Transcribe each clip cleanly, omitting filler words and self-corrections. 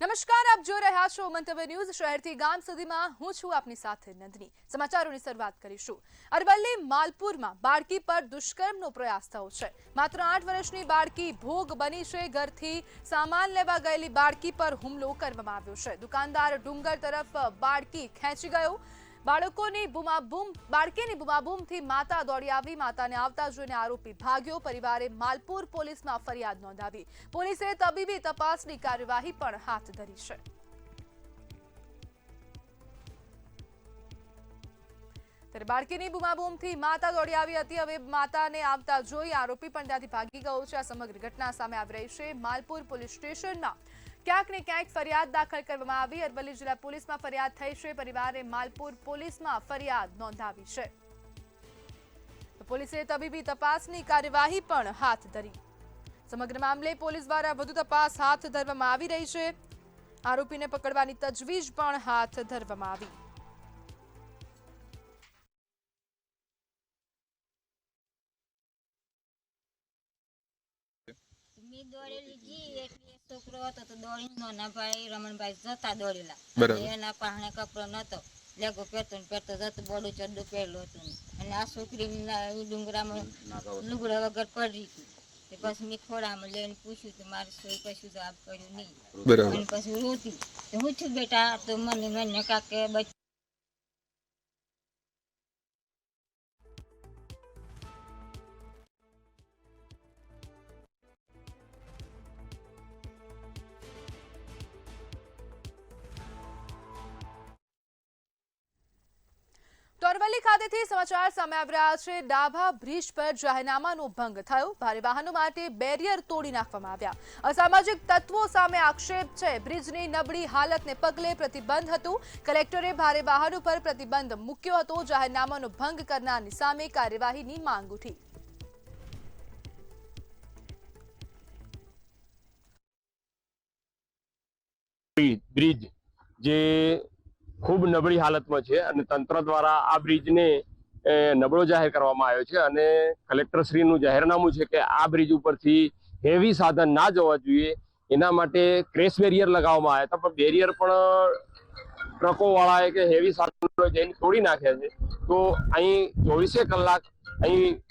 નમસ્કાર, આપ જોઈ રહ્યા છો મંતવ્ય ન્યૂઝ। શહેરથી ગામ સુધીમાં હું છું આપની સાથે નંદની। સમાચારોની શરૂઆત કરીશું। અરવલ્લી માલપુરમાં બાળકી પર દુષ્કર્મનો પ્રયાસ થયો છે। માત્ર 8 વર્ષની બાળકી ભોગ બની છે। ઘરથી સામાન લેવા ગયેલી બાળકી પર હુમલો કરવામાં આવ્યો છે। દુકાનદાર ડુંગર તરફ બાળકી ખેંચી ગયો। બાળકીની બૂમાબૂમથી માતા દોડી આવી। માતાને આવતા જોઈને આરોપી ભાગ્યો। પરિવારે માલપુર પોલીસમાં ફરિયાદ નોંધાવી। પોલીસે તબીબી તપાસની કાર્યવાહી પણ હાથ ધરી છે। ત્યારે બાળકીની બૂમાબૂમથી માતા દોડી આવી હતી। હવે માતાને આવતા જોઈ આરોપી પણ ત્યાંથી ભાગી ગયો છે। આ સમગ્ર ઘટના સામે આવી રહી છે। માલપુર પોલીસ સ્ટેશનમાં ક્યાંક ને ક્યાંક ફરિયાદ દાખલ કરવામાં આવી। અરવલ્લી જિલ્લા પોલીસમાં ફરિયાદ થઈ છે। પરિવારે માલપુર પોલીસમાં ફરિયાદ નોંધાવી છે। પોલીસે તબીબી તપાસની કાર્યવાહી પણ હાથ ધરી। સમગ્ર મામલે પોલીસ દ્વારા વધુ તપાસ હાથ ધરવામાં આવી રહી છે। આરોપીને પકડવાની તજવીજ પણ હાથ ધરવામાં આવી। मी દોડેલી જી એટલે છોકરો હતો તો દોડીને નાના ભાઈ રમણભાઈ જતા દોડેલા એના પાહણે કપડો નતો લેગો પહેરતો ને પહેરતો જતો બોડું ચડ્ડું પહેરલું હતું અને આ છોકરીના ડુંગરામાં લુગડા વગર પડી હતી। પછી મેં ખોડામાં લઈને પૂછ્યું તો મારે કોઈ કશું જવાબ કર્યું નહીં અને પછી રોતી તો હું છું બેટા તો મને કાકે તો અરવલ્લી ખાતેથી સમાચાર સામે આવી રહ્યા છે। ડાભા બ્રિજ પર જાહેરનામાનો ભંગ થયો। ભારે વાહનો માટે બેરિયર તોડી નાખવામાં આવ્યા। અસામાજિક તત્વો સામે આક્ષેપ છે। બ્રિજની નબળી હાલતને પગલે પ્રતિબંધ હતું। કલેક્ટરે ભારે વાહનો પર પ્રતિબંધ મૂક્યો હતો। જાહેરનામાનો ભંગ કરનારની સામે કાર્યવાહીની માંગ ઉઠી। બ્રિજ જે ખૂબ નબળી હાલતમાં છે અને તંત્ર દ્વારા આ બ્રિજને નબળો જાહેર કરવામાં આવ્યો છે અને કલેક્ટરશ્રીનું જાહેરનામું છે કે આ બ્રિજ ઉપરથી હેવી સાધન ના જવા જોઈએ। એના માટે ક્રેશ બેરિયર લગાવવામાં આવ્યા હતા, પણ બેરિયર પણ ટ્રકોવાળાએ કે હેવી સાધનો જઈને તોડી નાખ્યા છે। તો અહીં 24 કલાક અહીં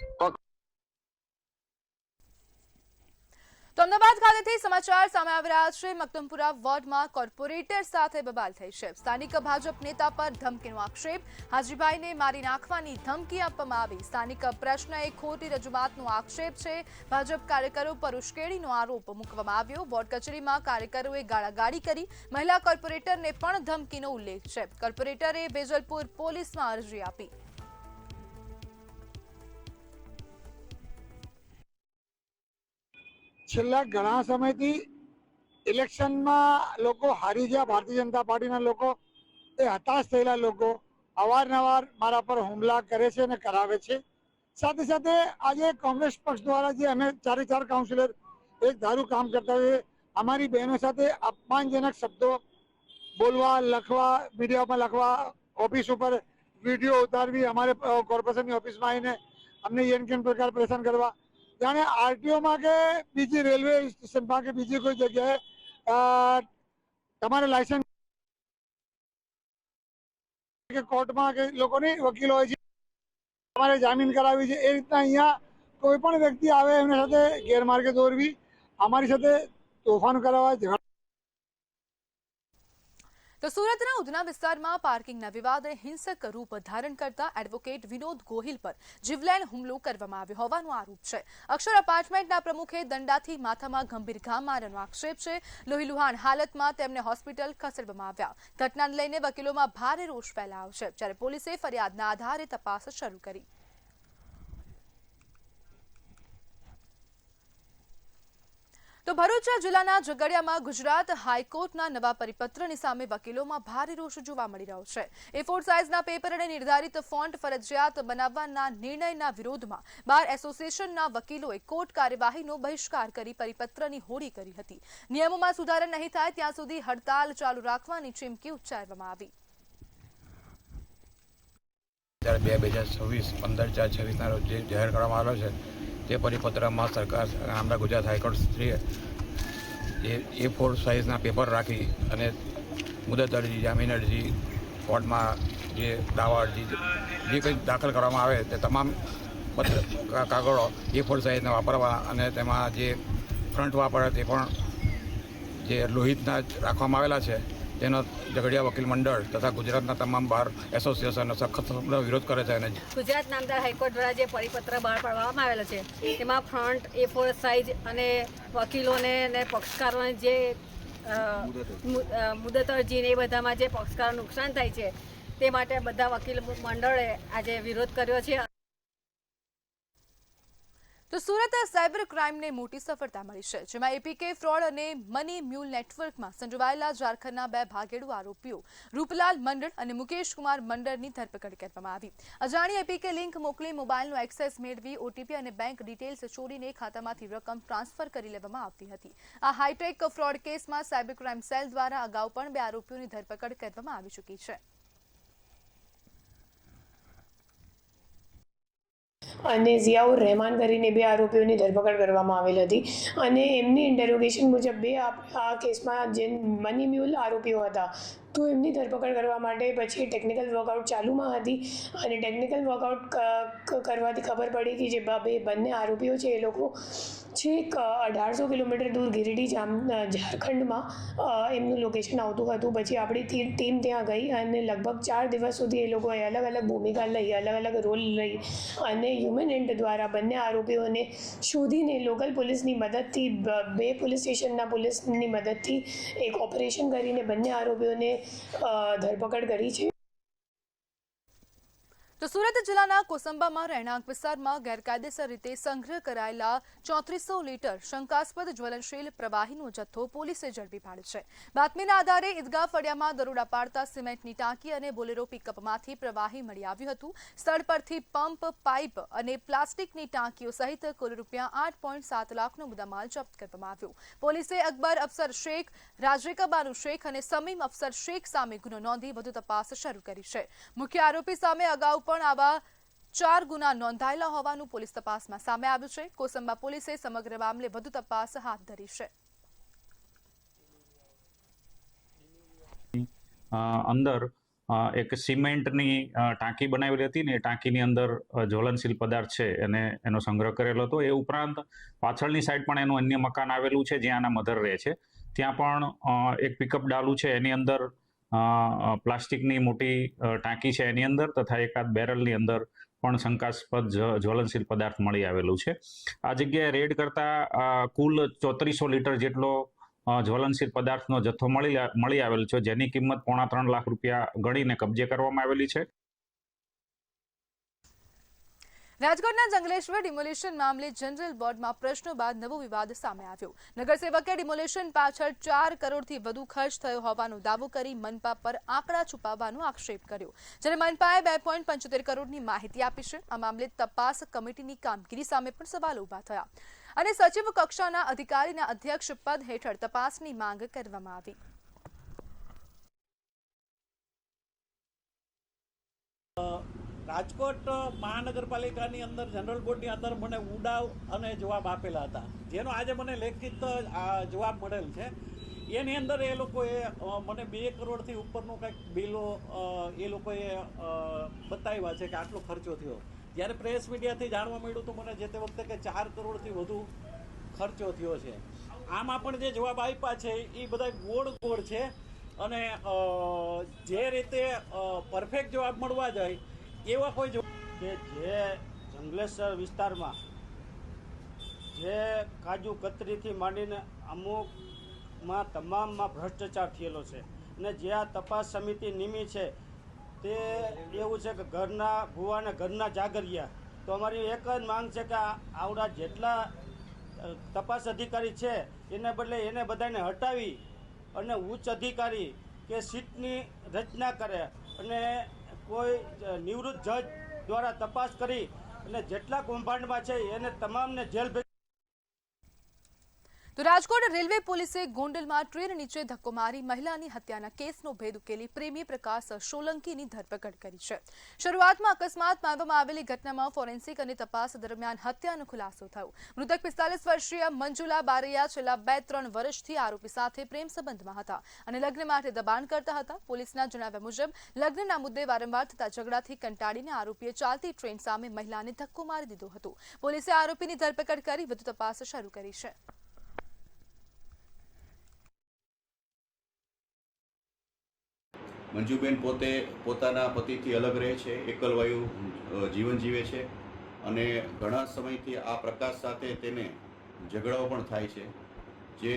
તો અમદાવાદ ખાતેથી સમાચાર સામે આવી રહ્યા છે। મક્તમપુરા વોર્ડમાં કોર્પોરેટર સાથે બબાલ થઈ છે। સ્થાનિક ભાજપ નેતા પર ધમકીનો આક્ષેપ। હાજીભાઈને મારી નાખવાની ધમકી આપવામાં આવી। સ્થાનિક પ્રશ્નએ ખોટી રજૂઆતનો આક્ષેપ છે। ભાજપ કાર્યકરો પર ઉશ્કેરણીનો આરોપ મૂકવામાં આવ્યો। વોર્ડ કચેરીમાં કાર્યકરોએ ગાળાગાળી કરી। મહિલા કોર્પોરેટરને પણ ધમકીનો ઉલ્લેખ છે। કોર્પોરેટરે બેજલપુર પોલીસમાં અરજી આપી। છેલ્લા ઘણા સમયથી ઇલેક્શનમાં લોકો હારી ગયા, ભારતીય જનતા પાર્ટીના લોકો એ હતાશ થયેલા લોકો અવારનવાર મારા પર હુમલા કરે છે અને કરાવે છે। સાથે સાથે આજે કોંગ્રેસ પક્ષ દ્વારા જે અમે 4 કાઉન્સિલર એક ધારું કામ કરતા હોય, અમારી બહેનો સાથે અપમાનજનક શબ્દો બોલવા, લખવા, મીડિયામાં લખવા, ઓફિસ ઉપર વિડીયો ઉતારવી, અમારે કોર્પોરેશનની ઓફિસમાં આવીને અમને એન કેન પ્રકાર પરેશાન કરવા, જાણે આરટીઓમાં કે બીજી રેલવે સ્ટેશનમાં કે બીજી કોઈ જગ્યાએ તમારે લાયસન્સ કે કોર્ટમાં કે લોકોની વકીલો હોય છે, તમારે જામીન કરાવી છે, એ રીતના અહીંયા કોઈ પણ વ્યક્તિ આવે એમના સાથે ગેરમાર્ગે દોરવી, અમારી સાથે તોફાન કરાવવા। તો સુરતના ઉધના વિસ્તારમાં પાર્કિંગના વિવાદે હિંસક રૂપ ધારણ કરતા એડવોકેટ વિનોદ ગોહિલ પર જીવલેણ હુમલો કરવામાં આવ્યો હોવાનો આરોપ છે। અક્ષર એપાર્ટમેન્ટના પ્રમુખે દંડાથી માથામાં ગંભીર ઘા મારવાનો આક્ષેપ છે। લોહીલુહાણ હાલતમાં તેમને હોસ્પિટલ ખસેડવામાં આવ્યા। ઘટનાને લઈને વકીલોમાં ભારે રોષ ફેલાયો છે, જ્યારે પોલીસે ફરિયાદના આધારે તપાસ શરૂ કરી। તો ભરૂચ જિલ્લાના ઝઘડિયામાં ગુજરાત હાઈકોર્ટના નવા પરિપત્રની સામે વકીલોમાં ભારે રોષ જોવા મળી રહ્યો છે। A4 સાઇઝના પેપર અને નિર્ધારિત ફોન્ટ ફરજિયાત બનાવવાના નિર્ણયના વિરોધમાં બાર એસોસિએશનના વકીલોએ કોર્ટ કાર્યવાહીનો બહિષ્કાર કરી પરિપત્રની હોળી કરી હતી। નિયમોમાં સુધારા નહીં થાય ત્યાં સુધી હડતાલ ચાલુ રાખવાની ચીમકી ઉચ્ચારવામાં આવી। 2026 15/4/26 ના રોજ જાહેર કરવામાં આવ્યો છે। તે પરિપત્રમાં સરકાર આપણા ગુજરાત હાઈકોર્ટ શ્રીએ A4 સાઇઝના પેપર રાખી અને મુદત અરજી, જામીન અરજી, કોર્ટમાં જે દાવા અરજી જે કંઈ દાખલ કરવામાં આવે તે તમામ કાગળો A4 સાઇઝના વાપરવા અને તેમાં જે ફ્રન્ટ વાપરે તે પણ જે લોહિતના રાખવામાં આવેલા છે તેનો ઝઘડિયા વકીલ મંડળ તથા ગુજરાતના તમામ બાર એસોસિએશનો સખત વિરોધ કરે છે. અને ગુજરાત નામદાર હાઈકોર્ટ દ્વારા જે પરિપત્ર બહાર પાડવામાં આવેલો છે તેમાં ફ્રન્ટ A4 સાઇઝ અને વકીલોને અને પક્ષકારોને જે મુદત અરજી ને એ બધામાં જે પક્ષકારો નુકસાન થાય છે તે માટે બધા વકીલ મંડળે આજે વિરોધ કર્યો છે. તો સુરત સાયબર ક્રાઇમને મોટી સફળતા મળી છે, જેમાં એપીકે ફ્રોડ અને મની મ્યુલ નેટવર્કમાં સંડોવાયેલા ઝારખંડના 2 ભાગેડુ આરોપીઓ રૂપલાલ મંડળ અને મુકેશ કુમાર મંડળની ધરપકડ કરવામાં આવી. અજાણી એપીકે લિંક મોકલી મોબાઈલનો એક્સેસ મેળવી ઓટીપી અને બેંક ડિટેલ્સ ચોરીને ખાતામાંથી રકમ ટ્રાન્સફર કરી લેવામાં આવતી હતી. આ હાઈટેક ફ્રોડ કેસમાં સાયબર ક્રાઇમ સેલ દ્વારા અગાઉ પણ 2 આરોપીઓની ધરપકડ કરવામાં આવી ચૂકી છે. અને ઝિયાઉર રહેમાન કરીને 2 આરોપીઓની ધરપકડ કરવામાં આવેલ હતી અને એમની ઇન્ટેરોગેશન મુજબ 2 આ કેસમાં જે મની મ્યુલ આરોપીઓ હતા તો એમની ધરપકડ કરવા માટે પછી ટેકનિકલ વર્કઆઉટ ચાલુમાં હતી અને ટેકનિકલ વર્કઆઉટ કરવાથી ખબર પડી કે જે બંને આરોપીઓ છે એ લોકો છેક 1800 કિલોમીટર દૂર ગિરિડીહ ઝારખંડમાં એમનું લોકેશન આવતું હતું. પછી આપણી ટીમ ત્યાં ગઈ અને લગભગ 4 દિવસ સુધી એ લોકોએ અલગ અલગ ભૂમિકા લઈ, અલગ અલગ રોલ લઈ અને હ્યુમન એન્ટ દ્વારા બંને આરોપીઓને શોધીને લોકલ પોલીસની મદદથી 2 પોલીસ સ્ટેશનના પોલીસની મદદથી એક ઓપરેશન કરીને બંને આરોપીઓને ધરપકડ કરી છે. તો સુરત જિલ્લાના કોસંબામાં રહેણાંક વિસ્તારમાં ગેરકાયદેસર રીતે સંગ્રહ કરાયેલા 3400 લીટર શંકાસ્પદ જ્વલનશીલ પ્રવાહીનો જથ્થો પોલીસે ઝડપી પાડ્યો છે. બાતમીના આધારે ઈદગાહ ફળિયામાં દરોડા પાડતા સિમેન્ટની ટાંકી અને બોલેરો પિકઅપમાંથી પ્રવાહી મળી આવ્યું હતું. સ્થળ પરથી પંપ, પાઇપ અને પ્લાસ્ટિકની ટાંકીઓ સહિત કુલ ₹8.7 લાખનો મુદ્દામાલ જપ્ત કરવામાં આવ્યો. પોલીસે અકબર અફસર શેખ, રાઝિકા બાનુ શેખ અને સમીમ અફસર શેખ સામે ગુનો નોંધી વધુ તપાસ શરૂ કરી છે. મુખ્ય આરોપી સામે અગાઉ પણ આવા 4 ગુના નોંધાયેલા હોવાનું પોલીસ તપાસમાં સામે આવ્યું છે. કોસંબા પોલીસે સમગ્ર મામલે વધુ તપાસ હાથ ધરી છે. અંદર એક સિમેન્ટની ટાંકી બનાવેલી હતી ને એ ટાંકીની અંદર જ્વલનશીલ પદાર્થ છે અને એનો સંગ્રહ કરેલો હતો. એ ઉપરાંત પાછળની સાઈડ પણ એનું અન્ય મકાન આવેલું છે જ્યાં આના મધર રહે છે. ત્યાં પણ એક પિકઅપ ડાલું છે, એની અંદર પ્લાસ્ટિકની મોટી ટાંકી છે એની અંદર તથા એકાદ બેરલની અંદર પણ શંકાસ્પદ જ્વલનશીલ પદાર્થ મળી આવેલું છે. આ જગ્યાએ રેડ કરતા કુલ 3400 લીટર જેટલો જ્વલનશીલ પદાર્થનો જથ્થો મળી આવેલ છે, જેની કિંમત ₹3.5 લાખ ગણીને કબજે કરવામાં આવેલી છે. રાજકોટના જંગલેશ્વર ડિમોલિશન મામલે જનરલ બોર્ડમાં પ્રશ્નો બાદ નવો વિવાદ સામે આવ્યો. નગરસેવકે ડિમોલિશન પાછળ 4 કરોડથી વધુ ખર્ચ થયો હોવાનો દાવો કરી મનપા પર આંકડા છુપાવવાનો આક્ષેપ કર્યો, જ્યારે મનપાએ 2.75 કરોડની માહિતી આપી છે. આ મામલે તપાસ કમિટીની કામગીરી સામે પણ સવાલો ઉભા થયા અને સચિવ કક્ષાના અધિકારીના અધ્યક્ષ પદ હેઠળ તપાસની માંગ કરવામાં આવી. રાજકોટ મહાનગરપાલિકાની અંદર જનરલ બોર્ડની અંદર મને ઉડાવ અને જવાબ આપેલા હતા, જેનો આજે મને લેખિત જવાબ મળેલ છે. એની અંદર એ લોકોએ મને 2 કરોડથી ઉપરનું કંઈક બિલો એ લોકોએ બતાવ્યા છે કે આટલો ખર્ચો થયો. જ્યારે પ્રેસ મીડિયાથી જાણવા મળ્યું તો મને જે તે વખતે કે 4 કરોડથી વધુ ખર્ચો થયો છે. આમાં પણ જે જવાબ આપ્યા છે એ બધા ગોળ છે અને જે રીતે પરફેક્ટ જવાબ મળવા જાય એવા કોઈ કે જે જંગલેશ્વર વિસ્તારમાં જે કાજુ કતરીથી માંડીને અમુકમાં તમામમાં ભ્રષ્ટાચાર થયેલો છે અને જે આ તપાસ સમિતિ નિમી છે તે એવું છે કે ઘરના ભૂવા અને ઘરના જાગરિયા. તો અમારી એક જ માંગ છે કે આવડા જેટલા તપાસ અધિકારી છે એને બદલે એને બધાને હટાવી અને ઉચ્ચ અધિકારી કે સીટની રચના કરે અને કોઈ નિવૃત્ત જજ દ્વારા તપાસ કરી અને જેટલા કૌભાંડમાં છે એને તમામને જેલ. તો રાજકોટ રેલવે પોલીસે ગોંડલમાં ટ્રેન નીચે ધક્કો મારી મહિલાની હત્યાના કેસનો ભેદ ઉકેલી પ્રેમી પ્રકાશ સોલંકીની ધરપકડ કરી છે. શરૂઆતમાં અકસ્માત માનવામાં આવેલી ઘટનામાં ફોરેન્સિક અને તપાસ દરમિયાન હત્યાનો ખુલાસો થયો. મૃતક 45 વર્ષીય મંજુલા બારૈયા છેલ્લા 2-3 વર્ષથી આરોપી સાથે પ્રેમ સંબંધમાં હતા અને લગ્ન માટે દબાણ કરતા હતા. પોલીસના જણાવ્યા મુજબ લગ્નના મુદ્દે વારંવાર થતા ઝઘડાથી કંટાળીને આરોપીએ ચાલતી ટ્રેન સામે મહિલાને ધક્કો મારી દીધો હતો. પોલીસે આરોપીની ધરપકડ કરી વધુ તપાસ શરૂ કરી છે. મંજુબેન પોતે પોતાના પતિથી અલગ રહે છે, એકલવાયુ જીવન જીવે છે અને ઘણા સમયથી આ પ્રકાશ સાથે તેને ઝઘડાઓ પણ થાય છે. જે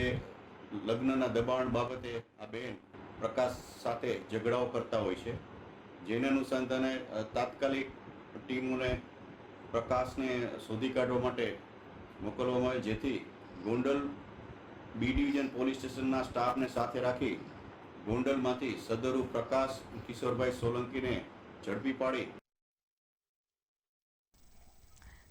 લગ્નના દબાણ બાબતે આ બેન પ્રકાશ સાથે ઝઘડાઓ કરતા હોય છે, જેને અનુસંધાને તાત્કાલિક ટીમોને પ્રકાશને શોધી કાઢવા માટે મોકલવામાં આવે, જેથી ગોંડલ બી ડિવિઝન પોલીસ સ્ટેશનના સ્ટાફને સાથે રાખી ગોંડલમાંથી સદરુ પ્રકાશ કિશોરભાઈ સોલંકીને ઝડપી પાડી.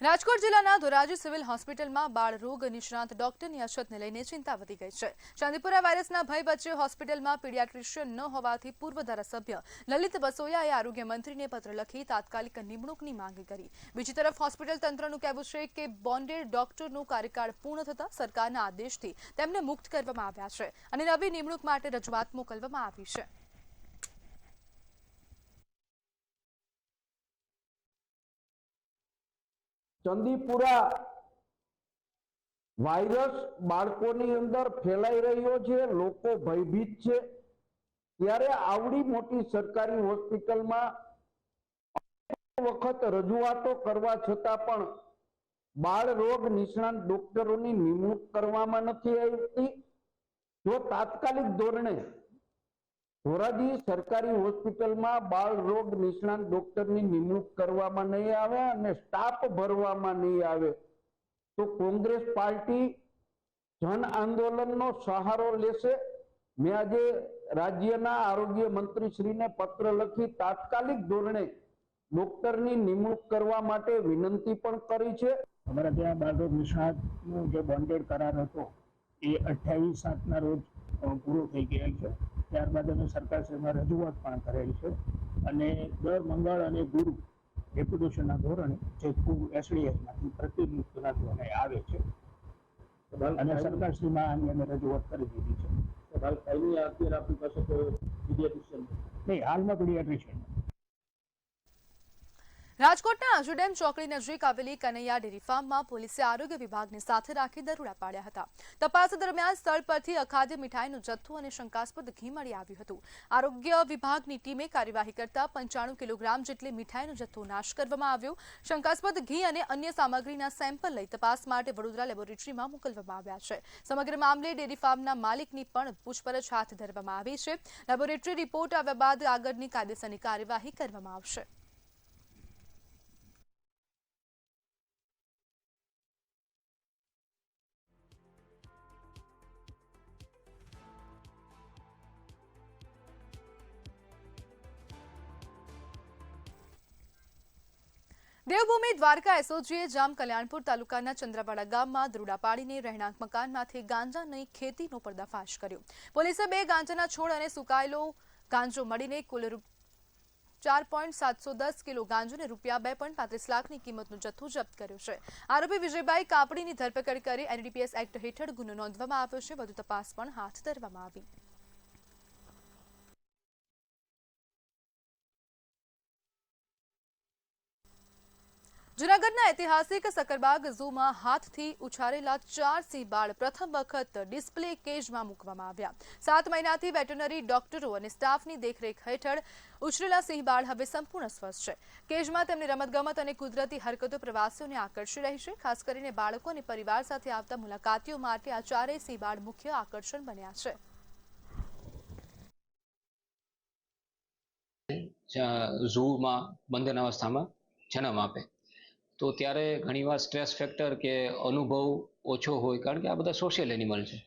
રાજકોટ જિલ્લાના ધોરાજી સિવિલ હોસ્પિટલમાં બાળ રોગ નિષ્ણાંત ડોક્ટરની અછતને લઈને ચિંતા વધી ગઈ છે. ચાંદીપુરા વાયરસના ભય વચ્ચે હોસ્પિટલમાં પીડિયાટ્રિશિયન ન હોવાથી પૂર્વ ધારાસભ્ય લલિત બસોયાએ આરોગ્ય મંત્રીને પત્ર લખી તાત્કાલિક નિમણૂકની માંગ કરી. બીજી તરફ હોસ્પિટલ તંત્રનું કહેવું છે કે બોન્ડેડ ડોક્ટરનો કાર્યકાળ પૂર્ણ થતા સરકારના આદેશથી તેમને મુક્ત કરવામાં આવ્યા છે અને નવી નિમણૂક માટે રજૂઆત મોકલવામાં આવી છે. ચંદીપુરા વાયરસ બાળકોની અંદર ફેલાઈ રહ્યો છે, લોકો ભયભીત છે, ત્યારે આવડી મોટી સરકારી હોસ્પિટલમાં વખત રજૂઆતો કરવા છતાં પણ બાળ રોગ નિષ્ણાંત ડોક્ટરોની નિમણૂક કરવામાં નથી આવતી. જો તાત્કાલિક ધોરણે ધોરાજી સરકારી હોસ્પિટલમાં બાળ રોગ નિષ્ણાંત ડોક્ટરની નિમણૂક કરવામાં નહીં આવે અને સ્ટાફ ભરવામાં નહીં આવે તો કોંગ્રેસ પાર્ટી જન આંદોલનનો સહારો લેશે. મેં આજે રાજ્યના આરોગ્ય મંત્રીશ્રીને પત્ર લખી તાત્કાલિક ધોરણે ડોક્ટરની નિમણૂક કરવા માટે વિનંતી પણ કરી છે. અમારા ત્યાં બાળ રોગ નિષ્ણાતનો જે બોન્ડેડ કરાર હતો એ 28/7ના રોજ પૂરો થઈ ગયેલ છે. ત્યારબાદ અમે સરકારશ્રીમાં રજૂઆત પણ કરેલ છે અને દર મંગળ અને ગુરુ ડેપ્યુટેશનના ધોરણે જે એસડીએસમાંથી પ્રતિનિધિત્વ આવે છે અને સરકારશ્રીમાં આની અમે રજૂઆત કરી દીધી છે. આપણી પાસે પીડિયાટ્રિશિયન નહીં, હાલમાં પીડિયાટ્રિશિયન. રાજકોટના અજુડેમ ચોકડી નજીક આવેલી કનૈયા ડેરી ફાર્મમાં પોલીસે આરોગ્ય વિભાગને સાથે રાખી દરોડા પાડ્યા હતા. તપાસ દરમિયાન સ્થળ પરથી અખાદ્ય મીઠાઈનો જથ્થો અને શંકાસ્પદ ઘી મળી આવ્યું હતું. આરોગ્ય વિભાગની ટીમે કાર્યવાહી કરતા 95 કિલોગ્રામ જેટલી મીઠાઈનો જથ્થો નાશ કરવામાં આવ્યો. શંકાસ્પદ ઘી અને અન્ય સામગ્રીના સેમ્પલ લઈ તપાસ માટે વડોદરા લેબોરેટરીમાં મોકલવામાં આવ્યા છે. સમગ્ર મામલે ડેરી ફાર્મના માલિકની પણ પૂછપરછ હાથ ધરવામાં આવી છે. લેબોરેટરી રિપોર્ટ આવ્યા બાદ આગળની કાયદેસરની કાર્યવાહી કરવામાં આવશે. દેવભૂમિ દ્વારકા એસઓજીએ જામ કલ્યાણપુર તાલુકાના ચંદ્રાવાડા ગામમાં દરોડા પાડીને રહેણાંક મકાનમાંથી ગાંજાની ખેતીનો પર્દાફાશ કર્યો. પોલીસે 2 ગાંજાના છોડ અને સુકાયેલો ગાંજો મળીને કુલ 4.710 કિલો ગાંજો અને ₹2.35 લાખની કિંમતનો જથ્થો જપ્ત કર્યો છે. આરોપી વિજયભાઈ કાપડીની ધરપકડ કરી એનડીપીએસ એક્ટ હેઠળ ગુનો નોંધવામાં આવ્યો છે. વધુ તપાસ પણ હાથ ધરવામાં આવી. જૂનાગઢના ઐતિહાસિક સકરબાગ ઝૂમાં હાથથી ઉછારેલા 4 સિંહ બાળ પ્રથમ વખત ડિસ્પ્લે કેજમાં મૂકવામાં આવ્યા. 7 મહિનાથી વેટરનરી ડોક્ટરો અને સ્ટાફની દેખરેખ હેઠળ ઉછરેલા સિંહ બાળ હવે સંપૂર્ણ સ્વસ્થ છે. કેજમાં તેમની રમતગમત અને કુદરતી હરકતો પ્રવાસીઓને આકર્ષી રહી છે. ખાસ કરીને બાળકો અને પરિવાર સાથે આવતા મુલાકાતીઓ માટે આ 4 સિંહ બાળ મુખ્ય આકર્ષણ બન્યા છે. ઝૂમાં બંધન અવસ્થામાં જન્મ આપે તો ત્યારે ઘણીવાર સ્ટ્રેસ ફેક્ટર કે અનુભવ ઓછો હોય, કારણ કે આ બધા સોશિયલ એનિમલ છે,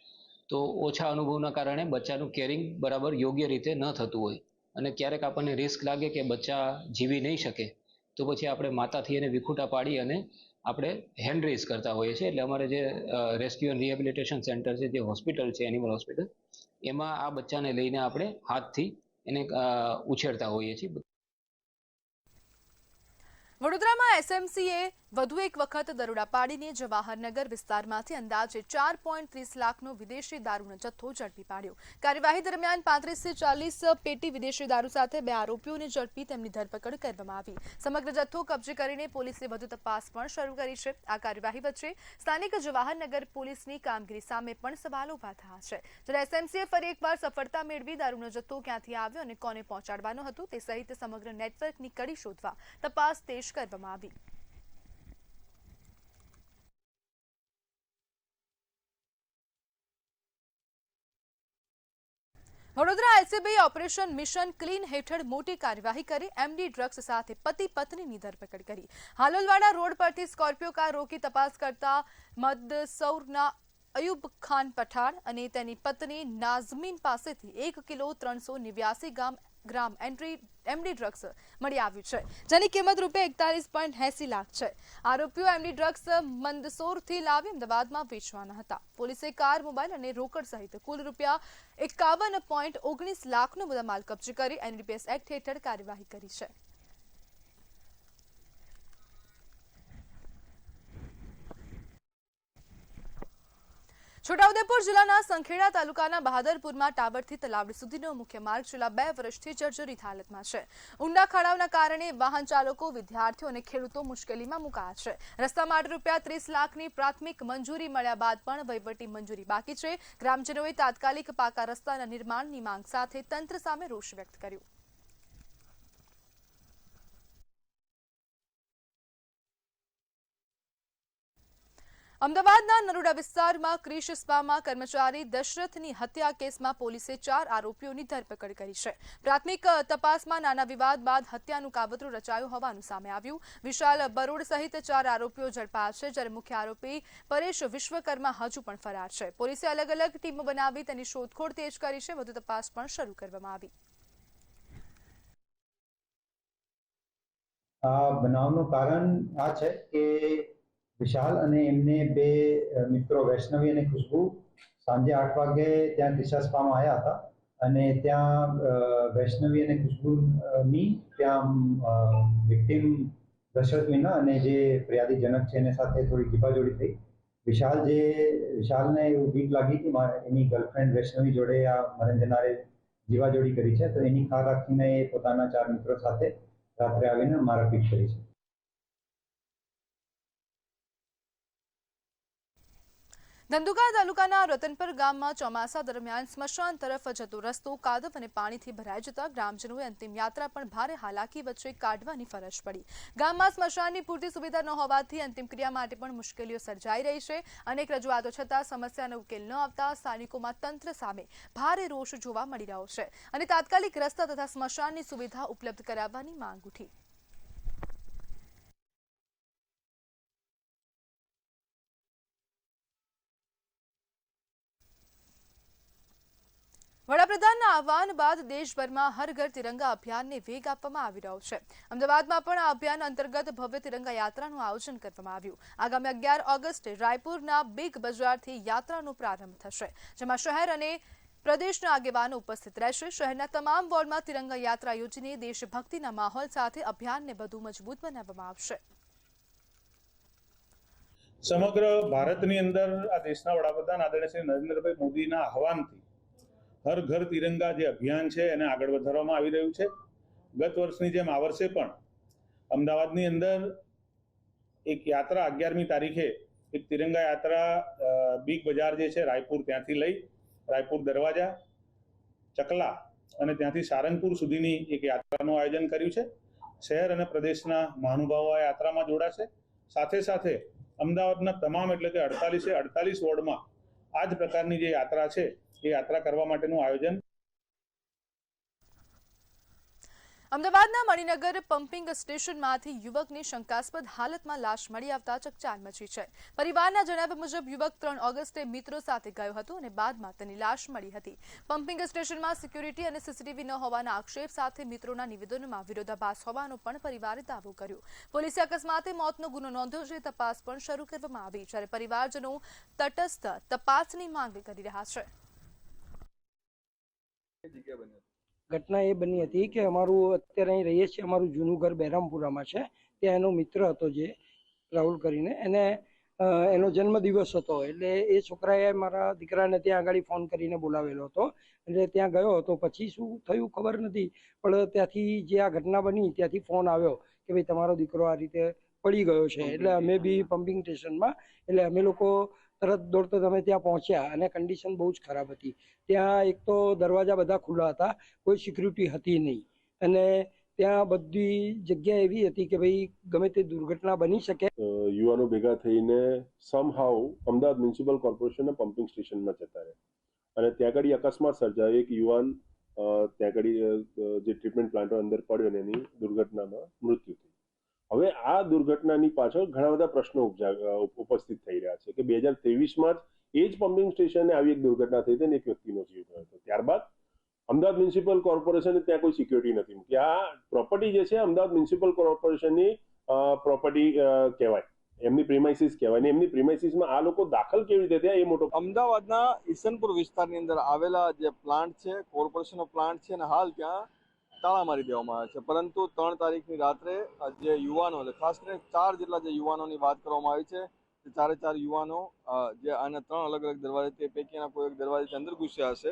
તો ઓછા અનુભવના કારણે બચ્ચાનું કેરિંગ બરાબર યોગ્ય રીતે ન થતું હોય અને ક્યારેક આપણને રિસ્ક લાગે કે બચ્ચા જીવી નહીં શકે તો પછી આપણે માતાથી એને વિખૂટા પાડી અને આપણે હેન્ડ રેઝ કરતા હોઈએ છીએ. એટલે અમારે જે રેસ્ક્યુ એન્ડ રિહેબિલિટેશન સેન્ટર છે, જે હોસ્પિટલ છે એનિમલ હોસ્પિટલ, એમાં આ બચ્ચાને લઈને આપણે હાથથી એને ઉછેરતા હોઈએ છીએ. વડોદરામાં એસએમસીએ વધુ એક વખત દરોડા પાડીને જવાહરનગર વિસ્તારમાંથી અંદાજે 4.30 લાખનો વિદેશી દારૂનો જથ્થો ઝડપી પાડ્યો. કાર્યવાહી દરમિયાન 35 થી 40 પેટી વિદેશી દારૂ સાથે 2 આરોપીઓને ઝડપી તેમની ધરપકડ કરવામાં આવી. સમગ્ર જથ્થો કબજે કરીને પોલીસે વધુ તપાસ પણ શરૂ કરી છે. આ કાર્યવાહી વચ્ચે સ્થાનિક જવાહરનગર પોલીસની કામગીરી સામે પણ સવાલો ઉભા થયા છે. જ્યારે એસએમસીએ ફરી એકવાર સફળતા મેળવી દારૂનો જથ્થો ક્યાંથી આવ્યો અને કોને પહોંચાડવાનો હતો તે સહિત સમગ્ર નેટવર્કની કડી શોધવા તપાસ તેજ કરવામાં આવી. વડોદરા એલસીબીએ ઓપરેશન મિશન ક્લીન હેઠળ મોટી કાર્યવાહી કરી એમડી ડ્રગ્સ સાથે પતિ પત્નીની ધરપકડ કરી. હાલોલવાડા રોડ પરથી સ્કોર્પિયો કાર રોકી તપાસ કરતા મદસૌરના અયુબ ખાન પઠાણ અને તેની પત્ની નાઝમીન પાસેથી 1 કિલો 389 ગ્રામ એમડી ડ્રગ્સ મળી આવ્યું છે, જેની કિંમત ₹41.80 લાખ છે. આરોપીઓ એમડી ડ્રગ્સ મંદસૌરથી લાવી અમદાવાદમાં વેચવાના હતા. પોલીસે કાર, મોબાઈલ અને રોકડ સહિત કુલ ₹51.19 લાખનો મુદ્દામાલ કબજે કરી એનડીપીએસ એક્ટ હેઠળ કાર્યવાહી કરી છે. છોટાઉદેપુર જિલ્લાના સંખેડા તાલુકાના બહાદરપુરમાં ટાવરથી તલાવડી સુધીનો મુખ્ય માર્ગ છેલ્લા 2 વર્ષથી જર્જરિત હાલતમાં છે. ઊંડા ખાડાઓના કારણે વાહન ચાલકો, વિદ્યાર્થીઓ અને ખેડૂતો મુશ્કેલીમાં મુકાયા છે. રસ્તા માટે ₹30 લાખની પ્રાથમિક મંજૂરી મળ્યા બાદ પણ વહીવટી મંજૂરી બાકી છે. ગ્રામજનોએ તાત્કાલિક પાકા રસ્તાના નિર્માણની માંગ સાથે તંત્ર સામે રોષ વ્યક્ત કર્યો. અમદાવાદના નરોડા વિસ્તારમાં ક્રિશ સ્પામાં કર્મચારી દશરથની હત્યા કેસમાં પોલીસે 4 આરોપીઓની ધરપકડ કરી છે. પ્રાથમિક તપાસમાં નાના વિવાદ બાદ હત્યાનું કાવતરું રચાયું હોવાનું સામે આવ્યું. વિશાલ બરોડ સહિત 4 આરોપીઓ ઝડપાયા છે, જ્યારે મુખ્ય આરોપી પરેશ વિશ્વકર્મા હજુ પણ ફરાર છે. પોલીસે અલગ અલગ ટીમો બનાવી તેની શોધખોળ તેજ કરી છે. વધુ તપાસ પણ શરૂ કરવામાં આવી. આ બનાવનું કારણ આ છે કે વિશાલ અને એમને 2 મિત્રો વૈષ્ણવી અને ખુશ્બુ સાંજે 8 વાગે ત્યાં દિશા સ્પામાં આવ્યા હતા અને ત્યાં વૈષ્ણવી અને ખુશ્બુની ત્યાં વિક્ટિમ દશરથ મીના અને જે ફરિયાદી જનક છે એની સાથે થોડી જીપાજોડી થઈ. વિશાલને એવું બીક લાગી કે એની ગર્લફ્રેન્ડ વૈષ્ણવી જોડે આ મરણ જનારે જીવાજોડી કરી છે, તો એની ખાર રાખીને એ પોતાના 4 મિત્રો સાથે રાત્રે આવીને મારપીટ કરી છે. ધંધુકા તાલુકાના રતનપર ગામમાં ચોમાસા દરમિયાન સ્મશાન તરફ જતો રસ્તો કાદવ અને પાણીથી ભરાઈ જતા ગ્રામજનોએ અંતિમ યાત્રા પણ ભારે હાલાકી વચ્ચે કાઢવાની ફરજ પડી. ગામમાં સ્મશાનની પૂરતી સુવિધા ન હોવાથી અંતિમ ક્રિયા માટે પણ મુશ્કેલીઓ સર્જાઈ રહી છે. અનેક રજૂઆતો છતાં સમસ્યાનો ઉકેલ ન આવતા સ્થાનિકોમાં તંત્ર સામે ભારે રોષ જોવા મળી રહ્યો છે અને તાત્કાલિક રસ્તા તથા સ્મશાનની સુવિધા ઉપલબ્ધ કરાવવાની માંગ ઉઠી. વડાપ્રધાનના આહવાન બાદ દેશભરમાં હર ઘર તિરંગા અભિયાનને વેગ આપવામાં આવી રહ્યો છે. અમદાવાદમાં પણ આ અભિયાન અંતર્ગત ભવ્ય તિરંગા યાત્રાનું આયોજન કરવામાં આવ્યું. આગામી 11 ઓગસ્ટે રાયપુરના બિગ બજારથી યાત્રાનો પ્રારંભ થશે, જેમાં શહેર અને પ્રદેશના આગેવાનો ઉપસ્થિત રહેશે. શહેરના તમામ વોર્ડમાં તિરંગા યાત્રા યોજીને દેશભક્તિના માહોલ સાથે અભિયાનને વધુ મજબૂત બનાવવામાં આવશે. સમગ્ર ભારતની અંદર આ દેશના વડાપ્રધાન આદરણીય શ્રી નરેન્દ્રભાઈ મોદીના આહવાનથી હર ઘર તિરંગા જે અભિયાન છે એને આગળ વધારવામાં આવી રહ્યું છે. ગત વર્ષની જેમ આ વર્ષે પણ અમદાવાદની અંદર એક યાત્રા 11મી તારીખે એક તિરંગા યાત્રા બિગ બજાર જે છે રાયપુર, ત્યાંથી લઈ રાયપુર દરવાજા, ચકલા અને ત્યાંથી સારંગપુર સુધીની એક યાત્રાનું આયોજન કર્યું છે. શહેર અને પ્રદેશના મહાનુભાવો આ યાત્રામાં જોડાશે. સાથે સાથે અમદાવાદના તમામ એટલે કે 48 વોર્ડમાં આ જ પ્રકારની જે યાત્રા છે એ યાત્રા કરવા માટેનું આયોજન. અમદાવાદના મણિનગર પમ્પિંગ સ્ટેશનમાંથી યુવકની શંકાસ્પદ હાલતમાં લાશ મળી આવતા ચકચાર મચી છે. પરિવારના જણાવ્યા મુજબ યુવક 3 ઓગસ્ટે મિત્રો સાથે ગયો હતો અને બાદમાં તેની લાશ મળી હતી. પમ્પિંગ સ્ટેશનમાં સિક્યુરિટી અને સીસીટીવી ન હોવાના આક્ષેપ સાથે મિત્રોના નિવેદનોમાં વિરોધાભાસ હોવાનો પણ પરિવારે દાવો કર્યો. પોલીસે અકસ્માતે મોતનો ગુનો નોંધ્યો છે. તપાસ પણ શરૂ કરવામાં આવી, જ્યારે પરિવારજનો તટસ્થ તપાસની માંગ કરી રહ્યા છે. ઘટના એ બની હતી કે અમારું અત્યારે અહીં રહીએ છીએ, અમારું જૂનું ઘર બહેરામપુરામાં છે. ત્યાં એનો મિત્ર હતો જે રાહુલ કરીને, એને એનો જન્મદિવસ હતો. એટલે એ છોકરાએ મારા દીકરાને ત્યાં આગળ ફોન કરીને બોલાવેલો હતો. એટલે ત્યાં ગયો હતો. પછી શું થયું ખબર નથી, પણ ત્યાંથી જે આ ઘટના બની ત્યાંથી ફોન આવ્યો કે ભાઈ તમારો દીકરો આ રીતે પડી ગયો છે. એટલે અમે બી પમ્પિંગ સ્ટેશનમાં, એટલે અમે લોકો તરત દોડતો તમે ત્યાં પહોંચ્યા અને કન્ડિશન બહુ જ ખરાબ હતી. ત્યાં એક તો દરવાજા બધા ખુલ્લા હતા, કોઈ સિક્યુરિટી હતી નહીં, અને ત્યાં બધી જગ્યા એવી હતી કે ભાઈ ગમે તે દુર્ઘટના બની શકે. યુવાનો ભેગા થઈને સમહાઉ અમદાવાદ મ્યુનિસિપલ કોર્પોરેશનના પમ્પિંગ સ્ટેશનમાં જતા રહ્યા અને ત્યાં આગળ અકસ્માત સર્જાયો. એક યુવાન ત્યાં આગળ જે ટ્રીટમેન્ટ પ્લાન્ટ અંદર પડ્યો અને એની દુર્ઘટનામાં મૃત્યુ થઈ. હવે આ દુર્ઘટનાની પાછળ ઘણા બધા પ્રશ્નો ઉપસ્થિત થઈ રહ્યા છે કે 2023માં જ એ જ પમ્પિંગ સ્ટેશને આવી એક દુર્ઘટના થઈ હતી અને એક વ્યક્તિનો જીવ ગયો હતો. ત્યારબાદ અમદાવાદ મ્યુનિસિપલ કોર્પોરેશને ત્યાં કોઈ સિક્યુરિટી નથી મૂકી. આ પ્રોપર્ટી જે છે અમદાવાદ મ્યુનિસિપલ કોર્પોરેશનની પ્રોપર્ટી કહેવાય, એમની પ્રિમાઇસીસ કહેવાય, ને એમની પ્રિમાઇસીસમાં આ લોકો દાખલ કેવી રીતે થયા એ મોટો. અમદાવાદના ઈસનપુર વિસ્તારની અંદર આવેલા જે પ્લાન્ટ છે, કોર્પોરેશનનો પ્લાન્ટ છે, અને હાલ ત્યાં તાળા મારી દેવામાં આવે છે. પરંતુ 3 તારીખની રાત્રે જે યુવાનો, ખાસ કરીને 4 જેટલા જે યુવાનોની વાત કરવામાં આવી છે, તે 4 યુવાનો જે આના 3 અલગ અલગ દરવાજે, તે પૈકીના કોઈ એક દરવાજેથી અંદર ઘૂસ્યા હશે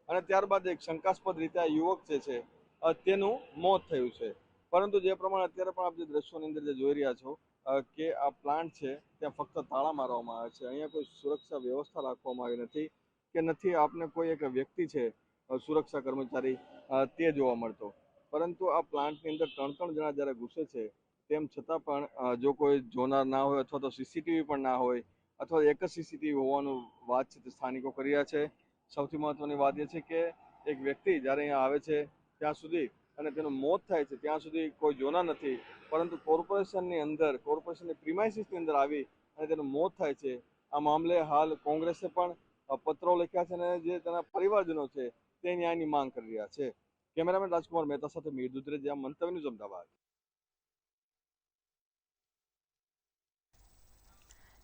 અને ત્યારબાદ એક શંકાસ્પદ રીતે આ યુવક જે છે તેનું મોત થયું છે. પરંતુ જે પ્રમાણે અત્યારે પણ આપ જે દ્રશ્યોની અંદર જે જોઈ રહ્યા છો કે આ પ્લાન્ટ છે ત્યાં ફક્ત તાળા મારવામાં આવે છે. અહીંયા કોઈ સુરક્ષા વ્યવસ્થા રાખવામાં આવી નથી કે નથી આપને કોઈ એક વ્યક્તિ છે સુરક્ષા કર્મચારી તે જોવા મળતો. પરંતુ આ પ્લાન્ટની અંદર 3 જણા જ્યારે ઘૂસે છે તેમ છતાં પણ જો કોઈ જોનાર ના હોય અથવા તો સીસીટીવી પણ ના હોય અથવા એક જ સીસીટીવી હોવાનું વાત છે તે સ્થાનિકો કરી રહ્યા છે. સૌથી મહત્વની વાત એ છે કે એક વ્યક્તિ જ્યારે અહીંયા આવે છે ત્યાં સુધી અને તેનું મોત થાય છે ત્યાં સુધી કોઈ જોનાર નથી, પરંતુ કોર્પોરેશનની અંદર, કોર્પોરેશનની પ્રિમાઇસીસની અંદર આવી અને તેનું મોત થાય છે. આ મામલે હાલ કોંગ્રેસે પણ પત્રો લખ્યા છે અને જે તેના પરિવારજનો છે તે ન્યાયની માંગ કરી રહ્યા છે. કેમેરામેન રાજકુમાર મહેતા સાથે મીર દુધરેજા, મંતવ્ય ન્યૂઝ, અમદાવાદ.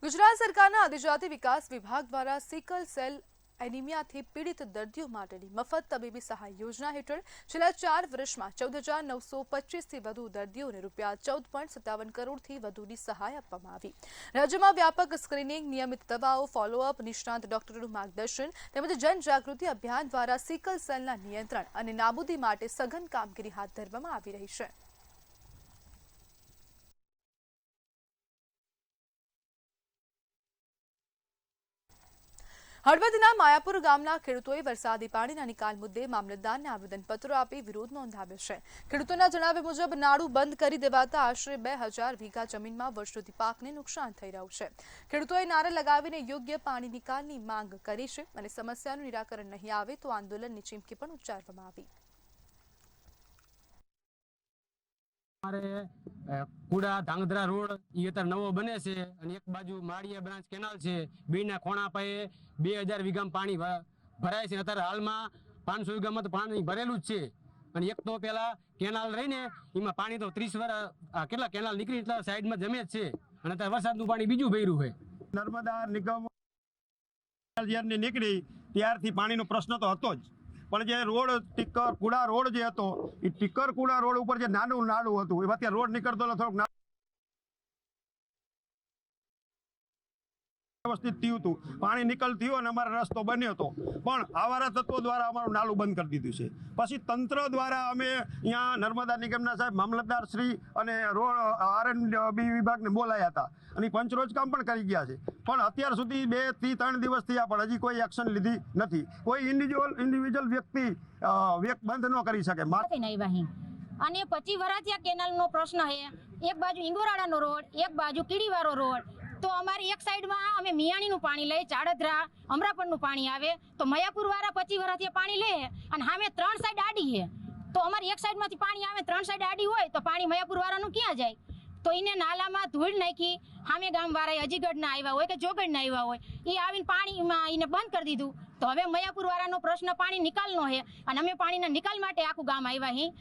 ગુજરાત સરકારના આદિજાતિ વિકાસ વિભાગ દ્વારા સિકલ સેલ એનિમિયાથી પીડિત દર્દીઓ માટેની મફત તબીબી સહાય યોજના હેઠળ છેલ્લા 4 વર્ષમાં 14,925થી વધુ દર્દીઓને ₹14.57 કરોડથી વધુની સહાય આપવામાં આવી. રાજ્યમાં વ્યાપક સ્ક્રીનિંગ, નિયમિત દવાઓ, ફોલોઅપ, નિષ્ણાંત ડોક્ટરોનું માર્ગદર્શન તેમજ જનજાગૃતિ અભિયાન દ્વારા સિકલ સેલના નિયંત્રણ અને નાબૂદી માટે સઘન કામગીરી હાથ ધરવામાં આવી રહી છે. હળવદના માયાપુર ગામના ખેડૂતોએ વરસાદી પાણીના નિકાલ મુદ્દે મામલતદારને આવેદનપત્રો આપી વિરોધ નોંધાવ્યો છે. ખેડૂતોના જણાવ્યા મુજબ નાળું બંધ કરી દેવાતા આશરે 2000 વીઘા જમીનમાં વર્ષોથી પાકને નુકસાન થઈ રહ્યું છે. ખેડૂતોએ નારા લગાવીને યોગ્ય પાણી નિકાલની માંગ કરી છે અને સમસ્યાનું નિરાકરણ નહીં આવે તો આંદોલનની ચીમકી પણ ઉચ્ચારવામાં આવી. કુડા ધાંગધ્રા રોડ એ અત્યારે નવો બને છે અને એક બાજુ માળિયા બ્રાન્ચ કેનાલ છે. બેના ખોણા પાયે 2000 વીઘામાં પાણી ભરાય છે. અત્યારે હાલમાં 500 વીઘામાં તો પાણી ભરેલું જ છે. અને એક તો પેલા કેનાલ રહીને એમાં પાણી તો 30 વર્ષ કેટલા કેનાલ નીકળી એટલા સાઈડમાં જમે જ છે અને અત્યારે વરસાદનું પાણી બીજું ભર્યું છે. નર્મદા નિગમ જ્યારની નીકળી ત્યારથી પાણીનો પ્રશ્ન તો હતો જ, પણ જે રોડ ટીકર કુડા રોડ જે હતો એ ટીકર કુડા રોડ ઉપર જે નાનું હતું એ અત્યારે રોડ નીકળતો થોડોક વ્યવસ્થિત થયું હતું, પાણી નિકલ થયું અને અમારો રસ્તો બન્યો હતો, પણ આવારા તત્વો દ્વારા અમારું નાલું બંધ કરી દીધું છે. પછી તંત્ર દ્વારા અમે અહીંયા નર્મદા નિગમના સાહેબ મામલતદાર શ્રી અને રોડ R&B વિભાગને બોલાયા હતા અને પંચરોજ કામ પણ કરી ગયા છે, પણ અત્યાર સુધી 2 થી 3 દિવસ થયા પણ હજી કોઈ એક્શન લીધી નથી. કોઈ ઇન્ડિવિજ્યુઅલ વ્યક્તિ બંધ ન કરી શકે. અને 25 વર્ષથી આ કેનાલનો પ્રશ્ન છે. એક બાજુ ઇંગોરાળાનો રોડ, એક બાજુ કીડીવાળો રોડ. તો અમારી એક સાઈડમાં અમે મિયાણીનું પાણી લઈએ, ચાડધરા અમરાપરનું પાણી આવે, તો મયાપુર વાળા 25 વર્ષથી પાણી લે અને સામે 3 સાઈડ આડી છે. તો અમારી એક સાઈડમાંથી પાણી આવે, 3 સાઈડ આડી હોય તો પાણી મયાપુર વાળાનું ક્યાં જાય? તો એને નાલામાં ધૂળ નાખી, સામે ગામ વાળા અજીગઢના આવ્યા હોય કે જોગઢના આવ્યા હોય, એ આવીને પાણીમાં એને બંધ કરી દીધું. તો હવે મયાપુર વાળાનો પ્રશ્ન પાણી નિકાલનો છે અને અમે પાણીના નિકાલ માટે આખું ગામ આવ્યા હી.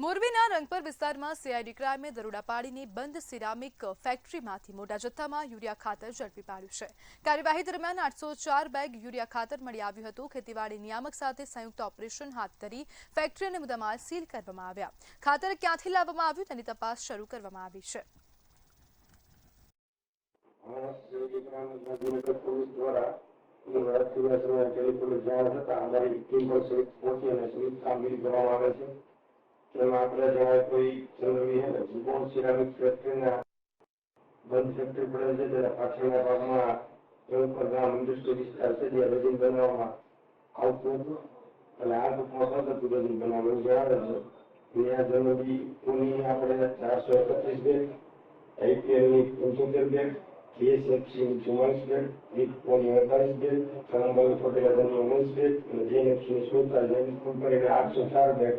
મોરબીના રંગપર વિસ્તારમાં સીઆઈડી ક્રાઇમે દરોડા પાડીને બંધ સિરામિક ફેક્ટરીમાંથી મોટા જથ્થામાં યુરિયા ખાતર ઝડપી પાડ્યું છે. કાર્યવાહી દરમિયાન 804 બેગ યુરિયા ખાતર મળી આવ્યું હતું. ખેતીવાડી નિયામક સાથે સંયુક્ત ઓપરેશન હાથ ધરી ફેક્ટરી અને મુદ્દામાલ સીલ કરવામાં આવ્યા. ખાતર ક્યાંથી લાવવામાં આવ્યું તેની તપાસ શરૂ કરવામાં આવી છે. તેમાં આપણે જણાય કોઈ જરૂરી છે ભૂગોળ સિરામિક ફેક્ટરીના બંધ ફેક્ટરી પડે છે ત્યારે પાછળના ભાગમાં રંગપર ગામ ઇન્ડસ્ટ્રી વિસ્તાર છે જ્યાં રેઝિન બનાવવામાં આવતું હતું અને આ ટૂંકમાં પદ્ધતિ રેઝિન બનાવવાનું જણાવે છે. ત્યાં જરૂરી પૂની આપણે 431 બેગ, આઈપીએલની 75 બેગ, બીએસએફસીની 44 બેગ, વીકપોની 48 બેગ, કરમભાઈ ફર્ટિલાઇઝરની 19 બેગ અને જેએનએફસીની 47 બેગ કરીને 804 બેગ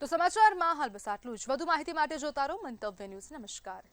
તો સમાચારમાં હાલ બસ આટલું જ. વધુ માહિતી માટે જોતા રહો મંતવ્ય ન્યૂઝ. નમસ્કાર.